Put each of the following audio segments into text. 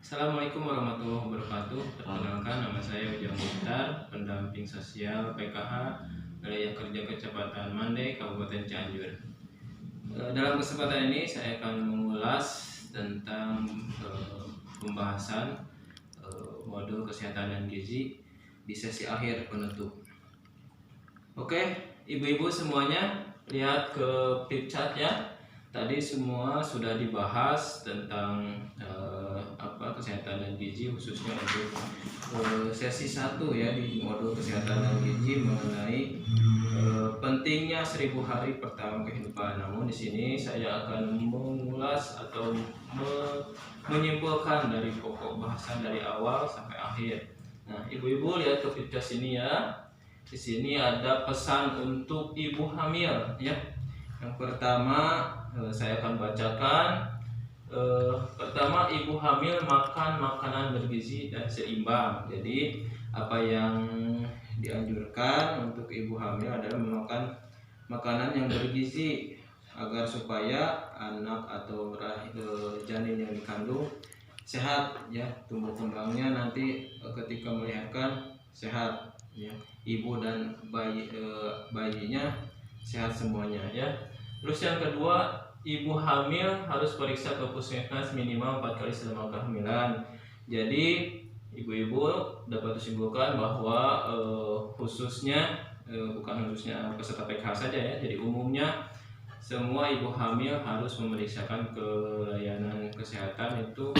Assalamualaikum warahmatullahi wabarakatuh. Perkenalkan, nama saya Ujang Mukhtar, pendamping sosial PKH Wilayah Kerja Kecamatan Mandai, Kabupaten Cianjur. Dalam kesempatan ini saya akan mengulas tentang pembahasan modul kesehatan dan gizi di sesi akhir penutup. Oke, ibu-ibu semuanya lihat ke flip chart ya. Tadi semua sudah dibahas tentang kesehatan dan gizi, khususnya untuk sesi 1 ya di modul kesehatan dan gizi mengenai pentingnya 1000 hari pertama kehidupan. Namun di sini saya akan mengulas atau menyimpulkan dari pokok bahasan dari awal sampai akhir. Nah, ibu-ibu lihat ke flip chart sini ya. Di sini ada pesan untuk ibu hamil ya. Yang pertama saya akan bacakan. Pertama, ibu hamil makan makanan bergizi dan seimbang. Jadi apa yang dianjurkan untuk ibu hamil adalah memakan makanan yang bergizi agar supaya anak atau janin yang dikandung sehat ya, tumbuh kembangnya nanti ketika melahirkan sehat ya, ibu dan bayinya sehat semuanya ya. Terus yang kedua, ibu hamil harus periksa ke puskesmas minimal 4 kali selama kehamilan. Jadi ibu-ibu dapat disimpulkan bahwa bukan khususnya peserta PKH saja ya, jadi umumnya semua ibu hamil harus memeriksakan ke layanan kesehatan itu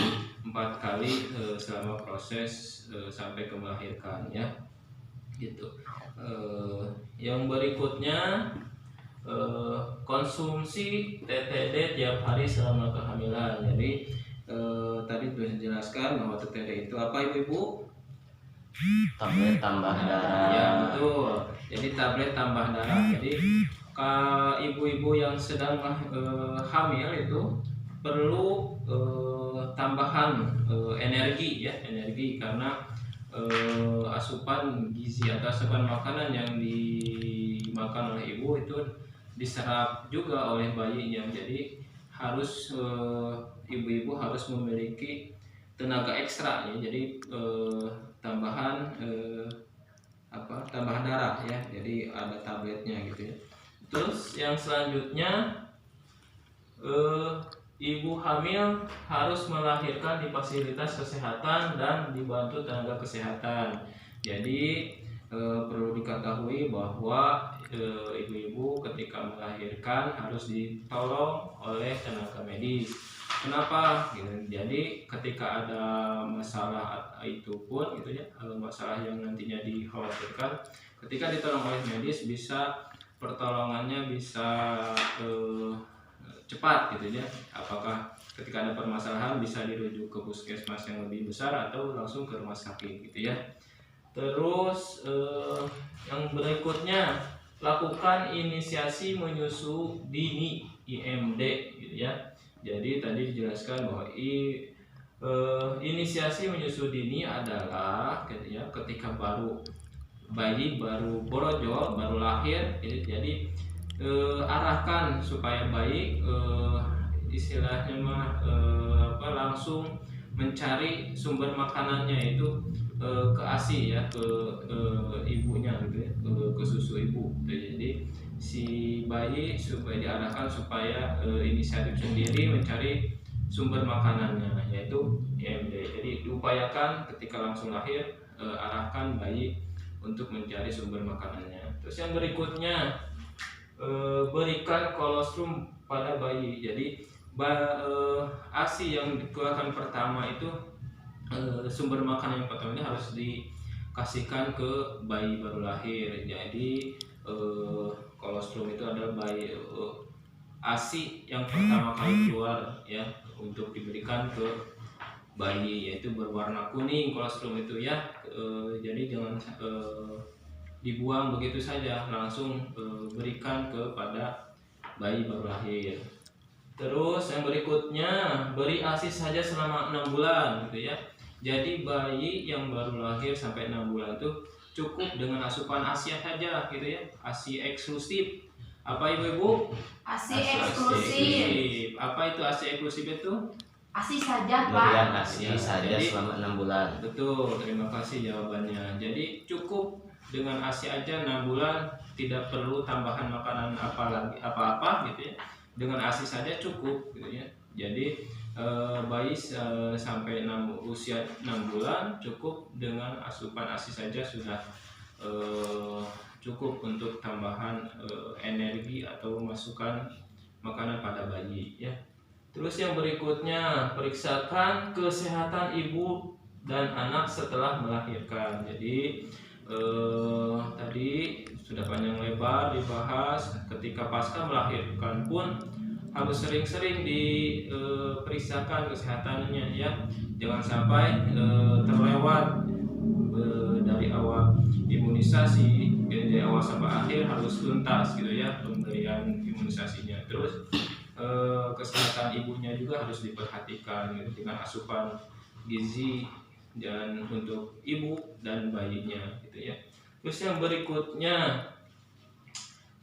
4 kali selama proses sampai ke melahirkan ya, gitu. Yang berikutnya, konsumsi TTD tiap hari selama kehamilan. Jadi tadi sudah dijelaskan bahwa TTD itu apa, ibu-ibu? Tablet tambah darah. Ya betul. Jadi tablet tambah darah. Jadi ibu-ibu yang sedang hamil itu perlu tambahan energi karena asupan gizi atau asupan makanan yang dimakan oleh ibu itu diserap juga oleh bayinya. Jadi harus ibu-ibu harus memiliki tenaga ekstra ya. Jadi tambahan darah ya. Jadi ada tabletnya gitu ya. Terus yang selanjutnya, ibu hamil harus melahirkan di fasilitas kesehatan dan dibantu tenaga kesehatan. Jadi perlu diketahui bahwa ibu-ibu ketika melahirkan harus ditolong oleh tenaga medis. Kenapa? Jadi ketika ada masalah itu pun gitu ya, masalah yang nantinya dikhawatirkan, ketika ditolong oleh medis pertolongannya bisa cepat gitu ya. Apakah ketika ada permasalahan bisa dirujuk ke puskesmas yang lebih besar atau langsung ke rumah sakit gitu ya. Terus yang berikutnya, lakukan inisiasi menyusu dini IMD gitu ya. Jadi tadi dijelaskan bahwa inisiasi menyusu dini adalah gitu ya, ketika bayi baru borojol, baru lahir gitu. Jadi arahkan supaya bayi istilahnya langsung mencari sumber makanannya itu ke ASI ya, ke ibunya gitu ya, ke susu ibu gitu. Jadi si bayi supaya diarahkan supaya inisiatif sendiri mencari sumber makanannya, yaitu IMD. Jadi diupayakan ketika langsung lahir arahkan bayi untuk mencari sumber makanannya. Terus yang berikutnya, berikan kolostrum pada bayi. Jadi ASI yang dikeluarkan pertama itu sumber makanan yang pertama ini harus dikasihkan ke bayi baru lahir. Jadi kolostrum itu adalah bayi ASI yang pertama kali keluar ya, untuk diberikan ke bayi, yaitu berwarna kuning kolostrum itu ya. Jadi jangan dibuang begitu saja, langsung berikan kepada bayi baru lahir. Terus yang berikutnya, beri ASI saja selama 6 bulan gitu ya. Jadi bayi yang baru lahir sampai 6 bulan itu cukup dengan asupan ASI saja gitu ya, ASI eksklusif. Apa ibu-ibu? ASI eksklusif. Apa itu ASI eksklusif itu? ASI saja Pak. Pemberian ASI Ya, saja jadi- selama 6 bulan. Betul, terima kasih jawabannya. Jadi cukup dengan ASI aja 6 bulan, tidak perlu tambahan makanan apa-apa gitu ya. Dengan ASI saja cukup gitu ya. Jadi bayi sampai usia 6 bulan cukup dengan asupan ASI saja sudah cukup untuk tambahan energi atau masukan makanan pada bayi ya. Terus yang berikutnya, periksakan kesehatan ibu dan anak setelah melahirkan. Jadi tadi sudah panjang lebar dibahas, ketika pasca melahirkan pun harus sering-sering diperiksakan kesehatannya ya. Jangan sampai terlewat dari awal imunisasi, dari awal sampai akhir harus tuntas gitu ya pemberian imunisasinya. Terus kesehatan ibunya juga harus diperhatikan gitu, dengan asupan gizi dan untuk ibu dan bayinya gitu ya. Terus yang berikutnya,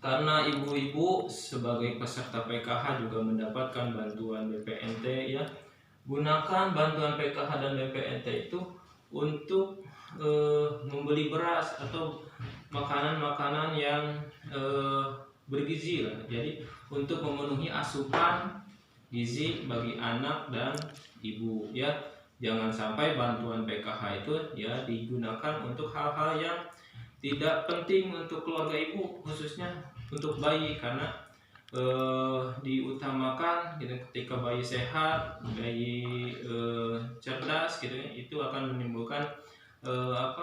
karena ibu-ibu sebagai peserta PKH juga mendapatkan bantuan BPNT ya, gunakan bantuan PKH dan BPNT itu untuk membeli beras atau makanan-makanan yang bergizi lah. Jadi untuk memenuhi asupan gizi bagi anak dan ibu ya. Jangan sampai bantuan PKH itu ya digunakan untuk hal-hal yang tidak penting untuk keluarga ibu, khususnya untuk bayi, karena diutamakan gitu, ketika bayi sehat, bayi cerdas gitu ya, itu akan menimbulkan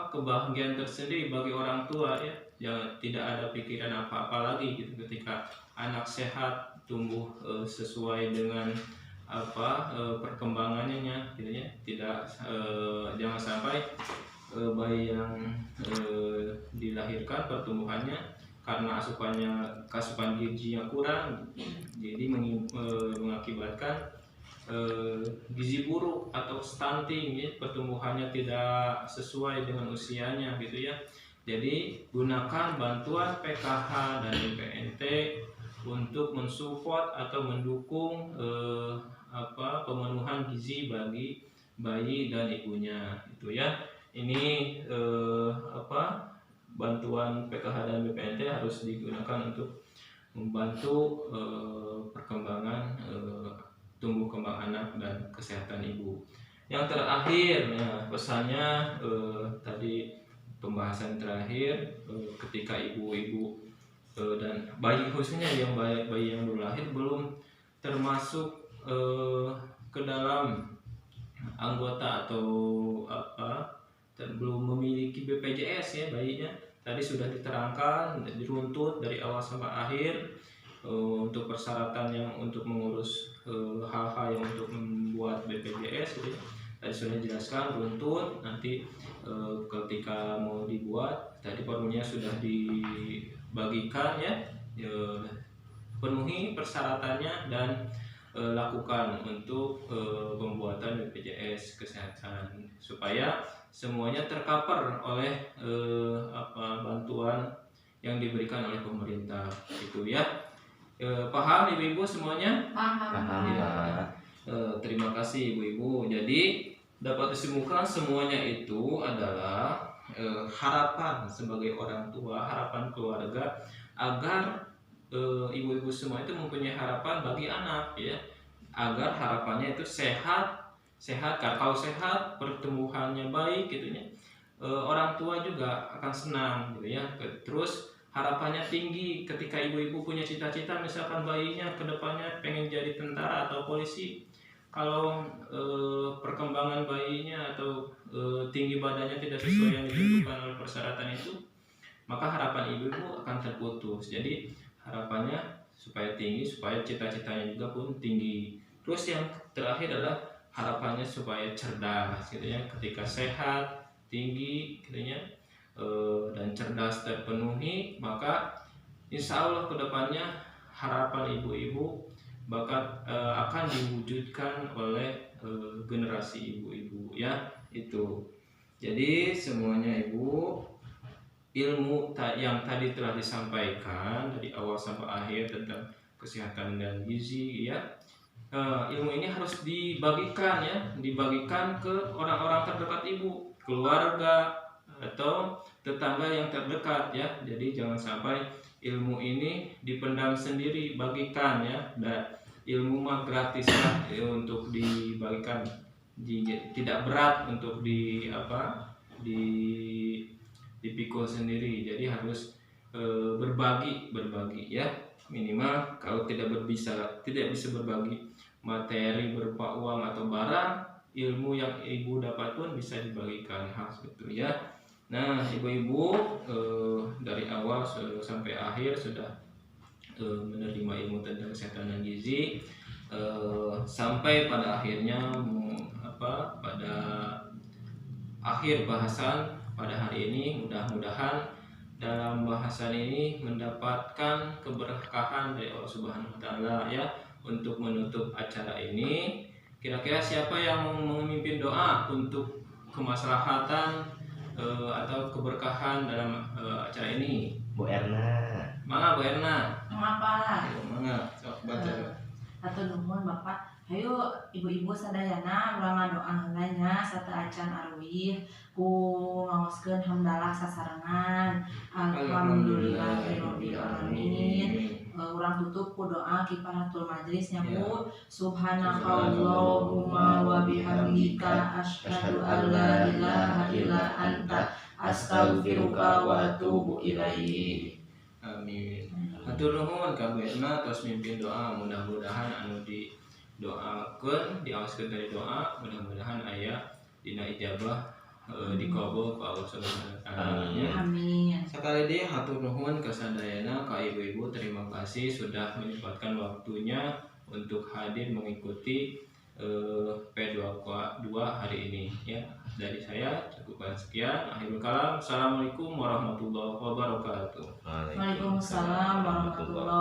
kebahagiaan tersendiri bagi orang tua ya. Tidak ada pikiran apa-apa lagi gitu ketika anak sehat, tumbuh sesuai dengan perkembangannya gitu ya. Jangan sampai bayi yang dilahirkan pertumbuhannya karena asupan gizinya kurang, jadi mengakibatkan gizi buruk atau stunting ya, pertumbuhannya tidak sesuai dengan usianya gitu ya. Jadi gunakan bantuan PKH dan BPNT untuk mensupport atau mendukung pemenuhan gizi bagi bayi dan ibunya itu ya. Ini bantuan PKH dan BPNT harus digunakan untuk membantu perkembangan tumbuh kembang anak dan kesehatan ibu. Yang terakhir ya, pesannya tadi pembahasan terakhir, ketika ibu-ibu dan bayi, khususnya yang bayi yang baru lahir belum termasuk ke dalam anggota atau belum memiliki BPJS ya bayinya, tadi sudah diterangkan, diruntut dari awal sampai akhir untuk persyaratan yang untuk mengurus hal-hal yang untuk membuat BPJS gitu ya. Tadi sudah dijelaskan runtut, nanti ketika mau dibuat tadi formunya sudah dibagikan ya, penuhi persyaratannya dan lakukan untuk pembuatan BPJS kesehatan supaya semuanya tercover oleh bantuan yang diberikan oleh pemerintah itu ya. Paham ibu-ibu semuanya? Paham. Ya. Terima kasih ibu-ibu. Jadi dapat disimpulkan semuanya itu adalah harapan sebagai orang tua, harapan keluarga agar ibu-ibu semua itu mempunyai harapan bagi anak ya, agar harapannya itu sehat. Kalau sehat, pertumbuhannya baik gitu ya, orang tua juga akan senang gitu ya. Terus harapannya tinggi ketika ibu-ibu punya cita-cita, misalkan bayinya kedepannya pengen jadi tentara atau polisi. Kalau perkembangan bayinya atau tinggi badannya tidak sesuai yang ditentukan oleh persyaratan itu, maka harapan ibu-ibu akan terputus. Jadi harapannya supaya tinggi, supaya cita-citanya juga pun tinggi. Terus yang terakhir adalah harapannya supaya cerdas gitu ya, ketika sehat, tinggi gitu ya, dan cerdas terpenuhi, maka insya Allah kedepannya harapan ibu-ibu akan diwujudkan oleh generasi ibu-ibu ya itu. Jadi semuanya ibu, ilmu yang tadi telah disampaikan dari awal sampai akhir tentang kesehatan dan gizi ya, ilmu ini harus dibagikan ya, dibagikan ke orang-orang terdekat ibu, keluarga atau tetangga yang terdekat ya. Jadi jangan sampai ilmu ini dipendam sendiri, bagikan ya. Dan ilmu mah gratis lah ya, untuk dibagikan, tidak berat untuk dipikul sendiri. Jadi harus berbagi ya, minimal kalau tidak bisa berbagi materi berupa uang atau barang, ilmu yang ibu dapat pun bisa dibagikan, harus betul ya. Nah ibu-ibu dari awal sampai akhir sudah menerima ilmu tentang kesehatan dan gizi, sampai pada akhirnya pada akhir bahasan pada hari ini. Mudah-mudahan dalam bahasan ini mendapatkan keberkahan dari Allah Subhanahu wa taala ya. Untuk menutup acara ini, kira-kira siapa yang mau memimpin doa untuk kemaslahatan atau keberkahan dalam acara ini? Bu Erna. Mangga Bu Erna. Mengapa? Ayo, mangga, sok baca. Atau nuhun Bapak. Hayu ibu-ibu sadayana urang ngadoa lainnya sarta acan arwih ku ngaoskeun hamdalah sasarengan. Alhamdulillahirabbil alamin. Urang tutup ku doa kifaratul majlis nya Bu. Subhanakallahumma wa bihamdika asyhadu an la ilaha illa anta astaghfiruka wa atubu ilaik. Amin. Hatur nuhun ka Bu Erna tos mimpin doa, mudah-mudahan anu didoakeun diaoskeun dari doa, mudah-mudahan aya dina ijabah dikabul ku Allah Subhanahu wa taala. Amin. Sekali deui hatur nuhun ka sadayana, ka ibu-ibu, terima kasih sudah menyempatkan waktunya untuk hadir mengikuti P2K2 hari ini ya. Dari saya cukupkan sekian. Akhirul kalam. Assalamualaikum warahmatullahi wabarakatuh. Waalaikumsalam warahmatullahi